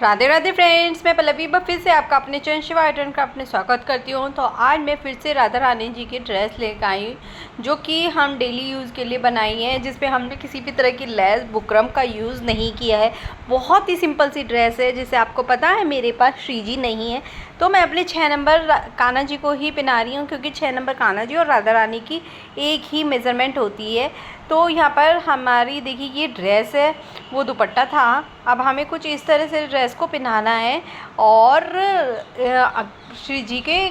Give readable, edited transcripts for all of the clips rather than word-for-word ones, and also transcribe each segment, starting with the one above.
Radhe Radhe friends, मैं पल्लवी फिर से आपका अपने channel Shiva art and craft में स्वागत करती हूँ। तो आज मैं फिर से राधा रानी जी की ड्रेस लेकर आई, जो कि हम डेली यूज़ के लिए बनाई है, जिस पे हमने किसी भी तरह की लेस बुकरम का यूज़ नहीं किया है। बहुत ही सिंपल सी ड्रेस है, जिसे आपको पता है मेरे पास श्रीजी नहीं है, तो मैं अपने 6 नंबर कान्हा जी को ही पहना रही हूँ, क्योंकि 6 नंबर कान्हा जी और राधा रानी की एक ही मेज़रमेंट होती है। तो यहाँ पर हमारी देखिए ये ड्रेस है, वो दुपट्टा था। अब हमें कुछ इस तरह से ड्रेस को पहनाना है और श्री जी के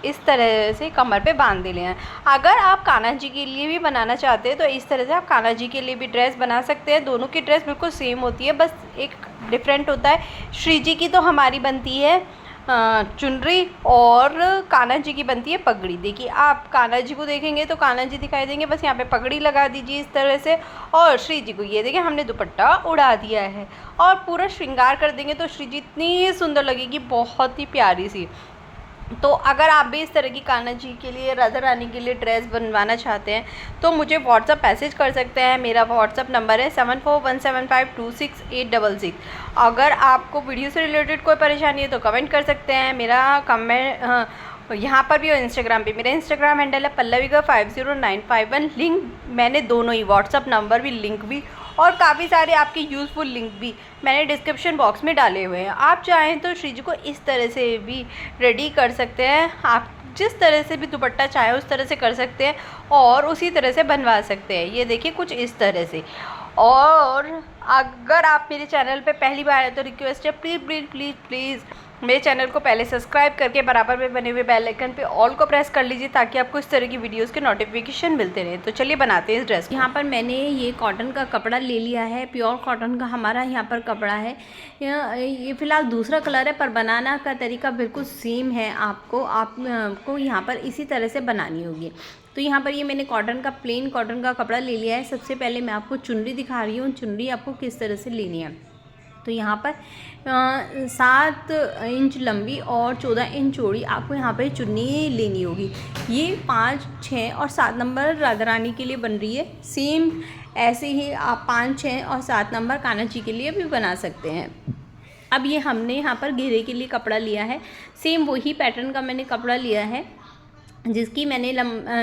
इस तरह से कमर पे बांध देने हैं। अगर आप कान्हा जी के लिए भी बनाना चाहते हैं तो इस तरह से आप कान्हा जी के लिए भी ड्रेस बना सकते हैं। दोनों की ड्रेस बिल्कुल सेम होती है, बस एक डिफरेंट होता है। श्री जी की तो हमारी बनती है चुनरी और कान्हा जी की बनती है पगड़ी। देखिए आप कान्हा जी को देखेंगे तो कान्हा जी दिखाई देंगे, बस यहाँ पे पगड़ी लगा दीजिए इस तरह से। और श्री जी को ये देखिए हमने दुपट्टा उड़ा दिया है और पूरा श्रृंगार कर देंगे तो श्री जी इतनी सुंदर लगेगी, बहुत ही प्यारी सी। तो अगर आप भी इस तरह की कान्हा जी के लिए, राधा रानी के लिए ड्रेस बनवाना चाहते हैं तो मुझे व्हाट्सअप मैसेज कर सकते हैं। मेरा व्हाट्सअप नंबर है 7417526866। अगर आपको वीडियो से रिलेटेड कोई परेशानी है तो कमेंट कर सकते हैं। मेरा कमेंट यहाँ पर भी और इंस्टाग्राम पे, मेरा इंस्टाग्राम हैंडल है पल्लविका50951। लिंक मैंने दोनों ही, व्हाट्सअप नंबर भी, लिंक भी और काफ़ी सारे आपके यूज़फुल लिंक भी मैंने डिस्क्रिप्शन बॉक्स में डाले हुए हैं। आप चाहें तो श्री जी को इस तरह से भी रेडी कर सकते हैं। आप जिस तरह से भी दुपट्टा चाहें उस तरह से कर सकते हैं और उसी तरह से बनवा सकते हैं। ये देखिए कुछ इस तरह से। और अगर आप मेरे चैनल पे पहली बार आए तो रिक्वेस्ट है, प्लीज़ प्लीज़ प्लीज़ प्लीज़ मेरे चैनल को पहले सब्सक्राइब करके बराबर में बने हुए बेल आइकन पे ऑल को प्रेस कर लीजिए, ताकि आपको इस तरह की वीडियोस के नोटिफिकेशन मिलते रहें। तो चलिए बनाते हैं इस ड्रेस को। यहाँ पर मैंने ये कॉटन का कपड़ा ले लिया है, प्योर कॉटन का हमारा यहाँ पर कपड़ा है। ये फ़िलहाल दूसरा कलर है, पर बनाना का तरीका बिल्कुल सेम है। आपको यहाँ पर इसी तरह से बनानी होगी। तो यहाँ पर ये मैंने कॉटन का, प्लेन कॉटन का कपड़ा ले लिया है। सबसे पहले मैं आपको चुनरी दिखा रही हूँ, चुनरी आपको किस तरह से लेनी है। तो यहाँ पर 7 इंच लंबी और 14 इंच चौड़ी आपको यहाँ पर चुन्नी लेनी होगी। ये 5, 6 और 7 नंबर राधा रानी के लिए बन रही है। सेम ऐसे ही आप 5, 6 और 7 नंबर कान्हा जी के लिए भी बना सकते हैं। अब ये हमने यहाँ पर घेरे के लिए कपड़ा लिया है, सेम वही पैटर्न का मैंने कपड़ा लिया है, जिसकी मैंने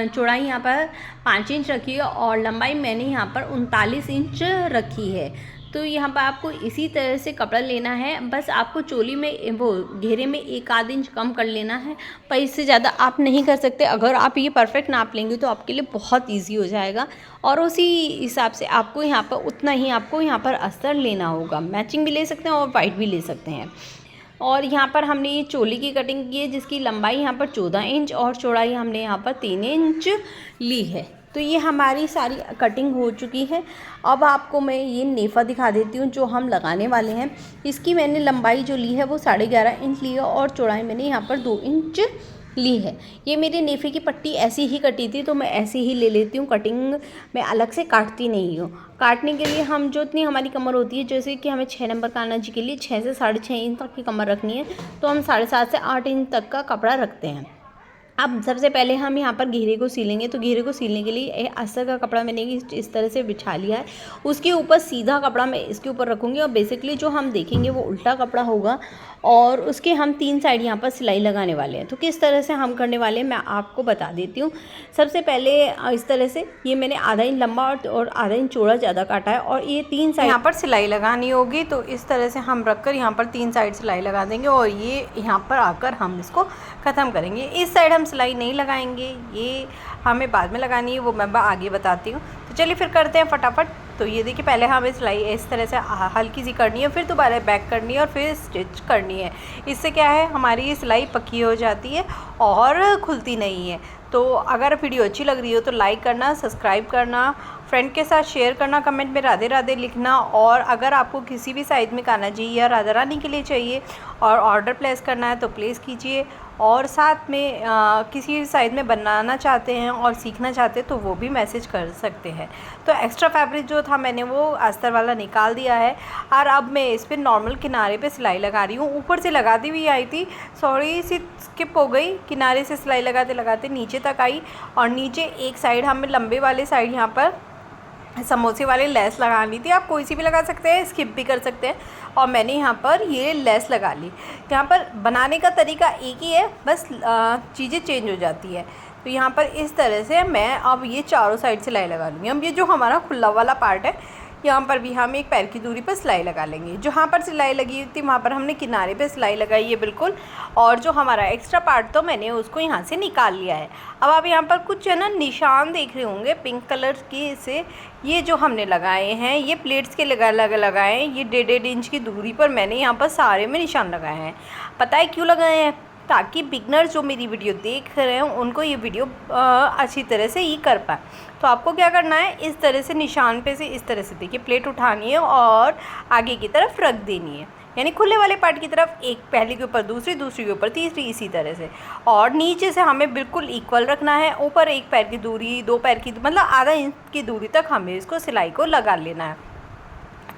चौड़ाई यहाँ पर 5 इंच रखी है और लंबाई मैंने यहाँ पर 39 इंच रखी है। तो यहाँ पर आपको इसी तरह से कपड़ा लेना है, बस आपको चोली में, वो घेरे में 1 आध इंच कम कर लेना है, पर इससे ज़्यादा आप नहीं कर सकते। अगर आप ये परफेक्ट नाप लेंगे तो आपके लिए बहुत ईजी हो जाएगा। और उसी हिसाब से आपको यहाँ पर उतना ही आपको यहाँ पर अस्तर लेना होगा। मैचिंग भी ले सकते हैं और वाइट भी ले सकते हैं। और यहाँ पर हमने ये चोली की कटिंग की है, जिसकी लंबाई यहाँ पर 14 इंच और चौड़ाई हमने यहाँ पर 3 इंच ली है। तो ये हमारी सारी कटिंग हो चुकी है। अब आपको मैं ये नेफ़ा दिखा देती हूँ जो हम लगाने वाले हैं। इसकी मैंने लंबाई जो ली है वो 11.5 इंच ली है और चौड़ाई मैंने यहाँ पर 2 इंच ली है। ये मेरे नेफ़े की पट्टी ऐसी ही कटी थी, तो मैं ऐसे ही ले लेती हूँ। कटिंग मैं अलग से काटती नहीं हूँ। काटने के लिए हम जो इतनी हमारी कमर होती है, जैसे कि हमें 6 नंबर कान्हा जी के लिए 6 से 6.5 इंच तक की कमर रखनी है, तो हम 7.5 से 8 इंच तक का कपड़ा रखते हैं। अब सबसे पहले हम यहाँ पर घेरे को सीलेंगे। तो घेरे को सीलने के लिए अस्तर का कपड़ा मैंने इस तरह से बिछा लिया है। उसके ऊपर सीधा कपड़ा मैं इसके ऊपर रखूँगी और बेसिकली जो हम देखेंगे वो उल्टा कपड़ा होगा और उसके हम 3 साइड यहाँ पर सिलाई लगाने वाले हैं। तो किस तरह से हम करने वाले हैं मैं आपको बता देती हूँ। सबसे पहले इस तरह से ये मैंने आधा इंच लंबा और आधा इंच चौड़ा ज़्यादा काटा है और ये 3 साइड यहाँ पर सिलाई लगानी होगी। तो इस तरह से हम रख कर यहाँ पर 3 साइड सिलाई लगा देंगे और ये यहाँ पर आकर हम इसको ख़त्म करेंगे। इस साइड हम सिलाई नहीं लगाएंगे, ये हमें बाद में लगानी है, वो मैं आगे बताती हूँ। तो चलिए फिर करते हैं फटाफट। तो ये देखिए पहले हमें सिलाई इस तरह से हल्की सी करनी है, फिर दोबारा बैक करनी है और फिर स्टिच करनी है। इससे क्या है, हमारी ये सिलाई पक्की हो जाती है और खुलती नहीं है। तो अगर वीडियो अच्छी लग रही हो तो लाइक करना, सब्सक्राइब करना, फ्रेंड के साथ शेयर करना, कमेंट में राधे राधे लिखना। और अगर आपको किसी भी साइज़ में कान्हा जी या राधा रानी के लिए चाहिए और ऑर्डर प्लेस करना है तो प्लेस कीजिए। और साथ में किसी भी साइज़ में बनाना चाहते हैं और सीखना चाहते हैं तो वो भी मैसेज कर सकते हैं। तो एक्स्ट्रा फैब्रिक जो था मैंने वो अस्तर वाला निकाल दिया है और अब मैं इस पर नॉर्मल किनारे पे सिलाई लगा रही हूँ। ऊपर से लगाती हुई आई थी, सॉरी सी स्किप हो गई, किनारे से सिलाई लगाते लगाते नीचे तक आई और नीचे एक साइड हमें लंबे वाले साइड यहाँ पर समोसे वाली लेस लगानी थी। आप कोई सी भी लगा सकते हैं, स्किप भी कर सकते हैं। और मैंने यहाँ पर ये लेस लगा ली। यहाँ पर बनाने का तरीका एक ही है, बस चीज़ें चेंज हो जाती है। तो यहाँ पर इस तरह से मैं अब ये चारों साइड सिलाई लगा लूँगी। अब ये जो हमारा खुला वाला पार्ट है, यहाँ पर भी हम एक पैर की दूरी पर सिलाई लगा लेंगे। जहाँ पर सिलाई लगी हुई थी वहाँ पर हमने किनारे पे सिलाई लगाई है बिल्कुल। और जो हमारा एक्स्ट्रा पार्ट तो मैंने उसको यहाँ से निकाल लिया है। अब आप यहाँ पर कुछ है ना निशान देख रहे होंगे पिंक कलर की से, ये जो हमने लगाए हैं ये प्लेट्स के लगाए हैं। ये 1.5 इंच की दूरी पर मैंने यहाँ पर सारे में निशान लगाए हैं। पता है क्यों लगाए हैं? ताकि बिगनर्स जो मेरी वीडियो देख रहे हैं उनको ये वीडियो अच्छी तरह से ये कर पाए। तो आपको क्या करना है, इस तरह से निशान पे से इस तरह से देखिए प्लेट उठानी है और आगे की तरफ रख देनी है, यानी खुले वाले पार्ट की तरफ एक, पहले के ऊपर दूसरी, दूसरी के ऊपर तीसरी, इसी तरह से। और नीचे से हमें बिल्कुल इक्वल रखना है। ऊपर एक पैर की दूरी, 2 पैर की मतलब आधा इंच की दूरी तक हमें इसको सिलाई को लगा लेना है।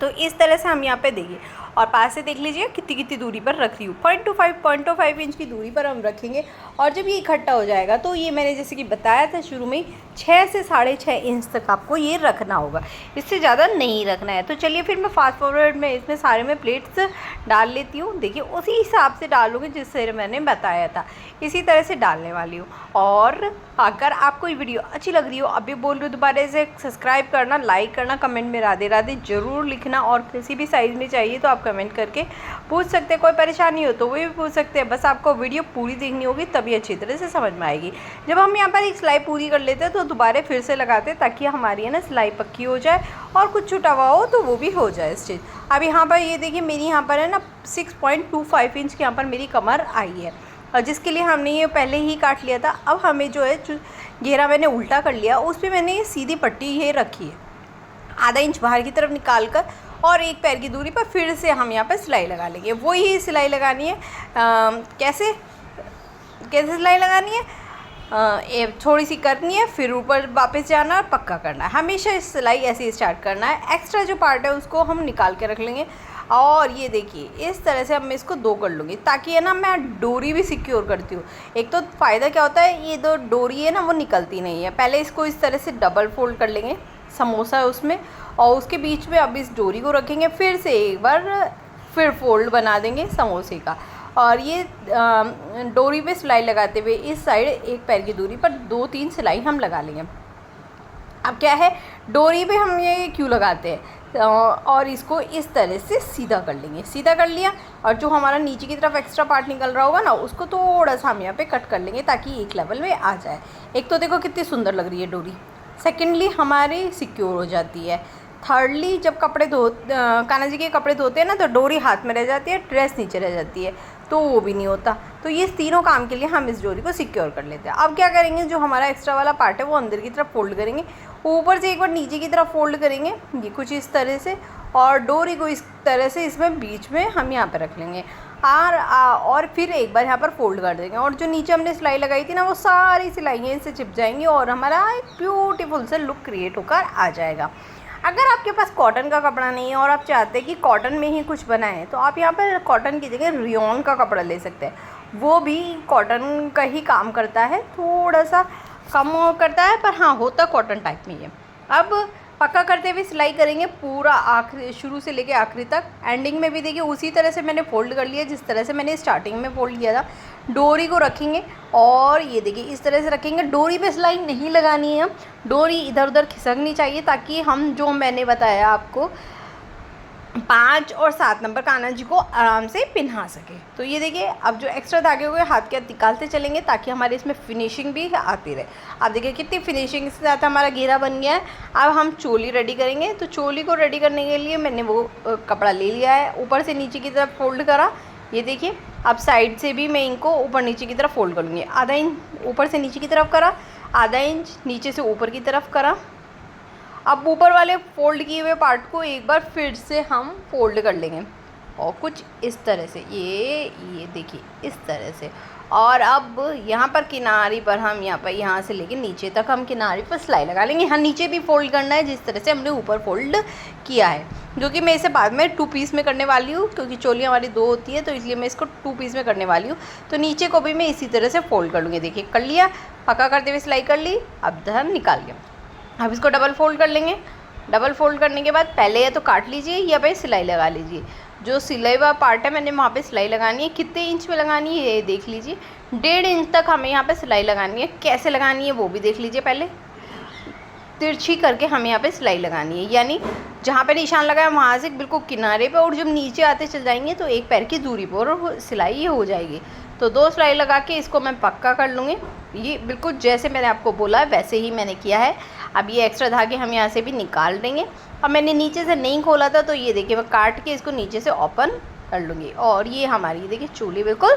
तो इस तरह से हम यहाँ पे देखिए, और पास से देख लीजिए कितनी कितनी दूरी पर रख रही हूँ। 0.25 इंच की दूरी पर हम रखेंगे। और जब ये इकट्ठा हो जाएगा तो ये मैंने जैसे कि बताया था शुरू में 6 से 6.5 इंच तक आपको ये रखना होगा, इससे ज़्यादा नहीं रखना है। तो चलिए फिर मैं फास्ट फॉरवर्ड में इसमें सारे में प्लेट्स डाल लेती हूँ। देखिए उसी हिसाब से डालूँगी जिससे मैंने बताया था, इसी तरह से डालने वाली हूँ। और अगर आपको ये वीडियो अच्छी लग रही हो, अभी बोल रही हूँ दोबारा से सब्सक्राइब करना, लाइक करना, कमेंट में राधे राधे ज़रूर लिखना। और किसी भी साइज़ में चाहिए तो आप कमेंट करके पूछ सकते हैं। कोई परेशानी हो तो वो भी पूछ सकते हैं। बस आपको वीडियो पूरी देखनी होगी तभी अच्छी तरह से समझ में आएगी। जब हम यहाँ पर एक सिलाई पूरी कर लेते हैं तो दोबारा फिर से लगाते हैं ताकि हमारी है ना सिलाई पक्की हो जाए और कुछ छुटा हुआ हो तो वो भी हो जाए स्टिच। अब यहाँ पर ये देखिए मेरी यहाँ पर है ना 6.25 इंच की यहाँ पर मेरी कमर आई है, और जिसके लिए हमने ये पहले ही काट लिया था। अब हमें जो है घेरा मैंने उल्टा कर लिया, उस पर मैंने ये सीधी पट्टी ये रखी है, आधा इंच बाहर की तरफ निकाल कर, और एक पैर की दूरी पर फिर से हम यहाँ पर सिलाई लगा लेंगे। वही सिलाई लगानी है। कैसे सिलाई लगानी है, थोड़ी सी करनी है, फिर ऊपर वापस जाना और पक्का करना है। हमेशा सिलाई ऐसे ही स्टार्ट करना है। एक्स्ट्रा जो पार्ट है उसको हम निकाल के रख लेंगे। और ये देखिए इस तरह से अब मैं इसको 2 कर लूँगी, ताकि है ना मैं डोरी भी सिक्योर करती हूँ। एक तो फ़ायदा क्या होता है, ये 2 डोरी है ना वो निकलती नहीं है। पहले इसको इस तरह से डबल फोल्ड कर लेंगे, समोसा है उसमें, और उसके बीच में अब इस डोरी को रखेंगे, फिर से एक बार फिर फोल्ड बना देंगे समोसे का। और ये डोरी पे सिलाई लगाते हुए इस साइड एक पैर की दूरी पर 2-3 सिलाई हम लगा लेंगे। अब क्या है, डोरी पे हम ये क्यों लगाते हैं, और इसको इस तरह से सीधा कर लेंगे। सीधा कर लिया, और जो हमारा नीचे की तरफ एक्स्ट्रा पार्ट निकल रहा होगा ना उसको थोड़ा सा हम यहाँ पे कट कर लेंगे ताकि एक लेवल में आ जाए। एक तो देखो कितनी सुंदर लग रही है डोरी, सेकेंडली हमारी सिक्योर हो जाती है। थर्डली जब कपड़े कान्हा जी के कपड़े धोते हैं ना तो डोरी हाथ में रह जाती है, ड्रेस नीचे रह जाती है, तो वो भी नहीं होता। तो ये तीनों काम के लिए हम इस डोरी को सिक्योर कर लेते हैं। अब क्या करेंगे, जो हमारा एक्स्ट्रा वाला पार्ट है वो अंदर की तरफ फोल्ड करेंगे, ऊपर से एक बार नीचे की तरफ फोल्ड करेंगे, ये कुछ इस तरह से, और डोरी को इस तरह से इसमें बीच में हम यहाँ पर रख लेंगे। और फिर एक बार यहाँ पर फोल्ड कर देंगे, और जो नीचे हमने सिलाई लगाई थी ना वो सारी सिलाइयाँ इससे चिप जाएंगी और हमारा एक ब्यूटीफुल सा लुक क्रिएट होकर आ जाएगा। अगर आपके पास कॉटन का कपड़ा नहीं है और आप चाहते हैं कि कॉटन में ही कुछ बनाएं, तो आप यहाँ पर कॉटन की जगह रियोन का कपड़ा ले सकते हैं। वो भी कॉटन का ही काम करता है, थोड़ा सा कम करता है, पर हाँ होता कॉटन टाइप में ही है। अब पक्का करते हुए सिलाई करेंगे पूरा आखिरी, शुरू से लेके आखिरी तक। एंडिंग में भी देखिए उसी तरह से मैंने फोल्ड कर लिया जिस तरह से मैंने स्टार्टिंग में फोल्ड किया था। डोरी को रखेंगे और ये देखिए इस तरह से रखेंगे। डोरी पे सिलाई नहीं लगानी है, डोरी इधर उधर खिसकनी चाहिए ताकि हम जो मैंने बताया आपको 5 और 7 नंबर कान्हा जी को आराम से पिन्हा सके। तो ये देखिए अब जो एक्स्ट्रा धागे हुए हाथ के निकालते चलेंगे ताकि हमारे इसमें फिनिशिंग भी आती रहे। अब देखिए कितनी फिनिशिंग के साथ हमारा घेरा बन गया है। अब हम चोली रेडी करेंगे। तो चोली को रेडी करने के लिए मैंने वो कपड़ा ले लिया है, ऊपर से नीचे की तरफ फोल्ड करा। ये देखिए अब साइड से भी मैं इनको ऊपर नीचे की तरफ फोल्ड करूँगी। आधा इंच ऊपर से नीचे की तरफ करा, आधा इंच नीचे से ऊपर की तरफ करा। अब ऊपर वाले फोल्ड किए हुए पार्ट को एक बार फिर से हम फोल्ड कर लेंगे और कुछ इस तरह से, ये देखिए इस तरह से। और अब यहाँ पर किनारी पर हम यहाँ से लेके नीचे तक हम किनारी पर सिलाई लगा लेंगे। हाँ नीचे भी फोल्ड करना है जिस तरह से हमने ऊपर फोल्ड किया है, जो कि मैं इसे बाद में 2 पीस में करने वाली हूँ क्योंकि चोली हमारी 2 होती है, तो इसलिए मैं इसको 2 पीस में करने वाली हूँ। तो नीचे को भी मैं इसी तरह से फोल्ड कर लूँगी। देखिए कर लिया, पक्का करते हुए सिलाई कर ली, अब धन निकाल लिया। अब इसको डबल फोल्ड कर लेंगे डबल फोल्ड करने के बाद पहले या तो काट लीजिए या फिर सिलाई लगा लीजिए। जो सिलाई वाला पार्ट है मैंने वहाँ पे सिलाई लगानी है। कितने इंच में लगानी है ये देख लीजिए, 1.5 इंच तक हमें यहाँ पे सिलाई लगानी है। कैसे लगानी है वो भी देख लीजिए। पहले तिरछी करके हमें यहाँ पे सिलाई लगानी है, यानी जहाँ पे निशान लगाया वहाँ से बिल्कुल किनारे पे, और जब नीचे आते चल जाएंगे तो एक पैर की दूरी पर सिलाई हो जाएगी। तो 2 सिलाई लगा के इसको मैं पक्का कर लूँगी। ये बिल्कुल जैसे मैंने आपको बोला है वैसे ही मैंने किया है। अब ये एक्स्ट्रा धागे हम यहाँ से भी निकाल देंगे। अब मैंने नीचे से नहीं खोला था तो ये देखिए मैं काट के इसको नीचे से ओपन कर लूँगी, और ये हमारी देखिए चोली बिल्कुल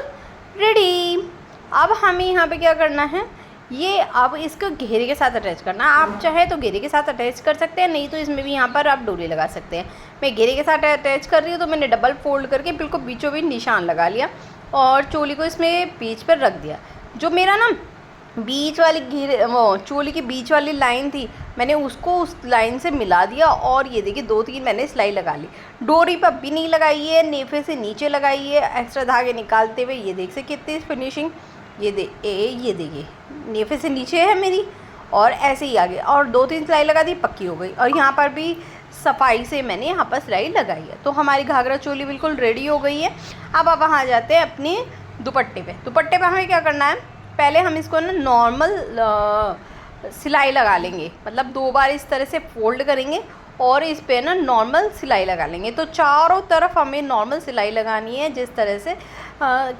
रेडी। अब हमें यहाँ पे क्या करना है, ये अब इसको घेरे के साथ अटैच करना है। आप चाहे तो घेरे के साथ अटैच कर सकते हैं, नहीं तो इसमें भी यहाँ पर आप डोरी लगा सकते हैं। मैं घेरे के साथ अटैच कर रही हूँ तो मैंने डबल फोल्ड करके बिल्कुल बीचों बीच निशान लगा लिया और चोली को इसमें बीच पर रख दिया। जो मेरा ना बीच वाली घेरे वो चोली की बीच वाली लाइन थी, मैंने उसको उस लाइन से मिला दिया, और ये देखिए 2-3 मैंने सिलाई लगा ली। डोरी पर भी नहीं लगाई है, नेफे से नीचे लगाई है एक्स्ट्रा धागे निकालते हुए। ये देख से कितनी फिनिशिंग, ये देखिए नेफे से नीचे है मेरी, और ऐसे ही आगे, और 2-3 सिलाई लगा दी, पक्की हो गई। और यहाँ पर भी सफाई से मैंने यहाँ पर सिलाई लगाई है। तो हमारी घाघरा चोली बिल्कुल रेडी हो गई है। अब वहाँ जाते हैं अपने दुपट्टे पे। दुपट्टे पे हमें क्या करना है, पहले हम इसको ना नॉर्मल सिलाई लगा लेंगे, मतलब 2 बार इस तरह से फोल्ड करेंगे और इस पे ना नॉर्मल सिलाई लगा लेंगे। तो चारों तरफ हमें नॉर्मल सिलाई लगानी है, जिस तरह से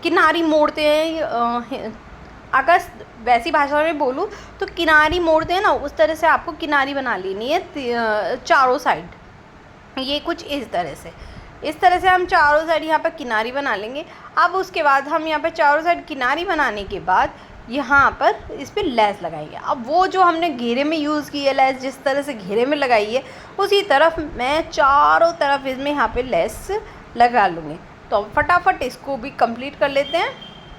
किनारी मोड़ते हैं। अगर वैसी भाषा में बोलूँ तो किनारी मोड़ते हैं ना, उस तरह से आपको किनारी बना लेनी है चारों साइड। ये कुछ इस तरह से हम चारों साइड यहाँ पर किनारी बना लेंगे। अब उसके बाद हम यहाँ पर चारों साइड किनारी बनाने के बाद यहाँ पर इस पर लेस लगाएंगे। अब वो जो हमने घेरे में यूज़ की है लेस, जिस तरह से घेरे में लगाई है उसी तरफ मैं चारों तरफ इसमें यहाँ पे लेस लगा लूँगी। तो फटाफट इसको भी कंप्लीट कर लेते हैं।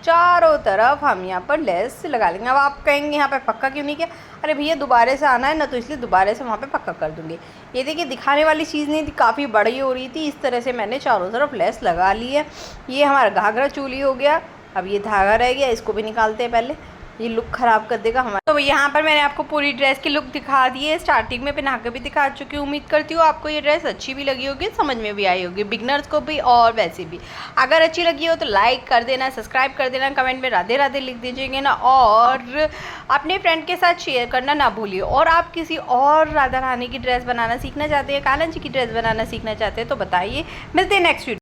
चारों तरफ हम यहाँ पर लेस लगा लेंगे। अब आप कहेंगे यहाँ पे पक्का क्यों नहीं किया, अरे भैया दोबारा से आना है ना, तो इसलिए दोबारा से वहाँ पे पक्का कर दूँगी। ये देखिए दिखाने वाली चीज़ नहीं थी, काफ़ी बड़ी हो रही थी। इस तरह से मैंने चारों तरफ लेस लगा ली है। ये हमारा घाघरा चोली हो गया। अब ये धागा रह गया, इसको भी निकालते हैं पहले, ये लुक ख़राब कर देगा हमारा। तो यहाँ पर मैंने आपको पूरी ड्रेस की लुक दिखा दी है, स्टार्टिंग में पहना के भी दिखा चुकी हूँ। उम्मीद करती हूँ आपको ये ड्रेस अच्छी भी लगी होगी, समझ में भी आई होगी, बिगनर्स को भी और वैसे भी। अगर अच्छी लगी हो तो लाइक कर देना, सब्सक्राइब कर देना, कमेंट में राधे राधे लिख दीजिएगा ना, और अपने फ्रेंड के साथ शेयर करना ना भूलिए। और आप किसी और राधा रानी की ड्रेस बनाना सीखना चाहते हैं, कान्हा जी की ड्रेस बनाना सीखना चाहते हैं तो बताइए। मिलते हैं नेक्स्ट वीडियो।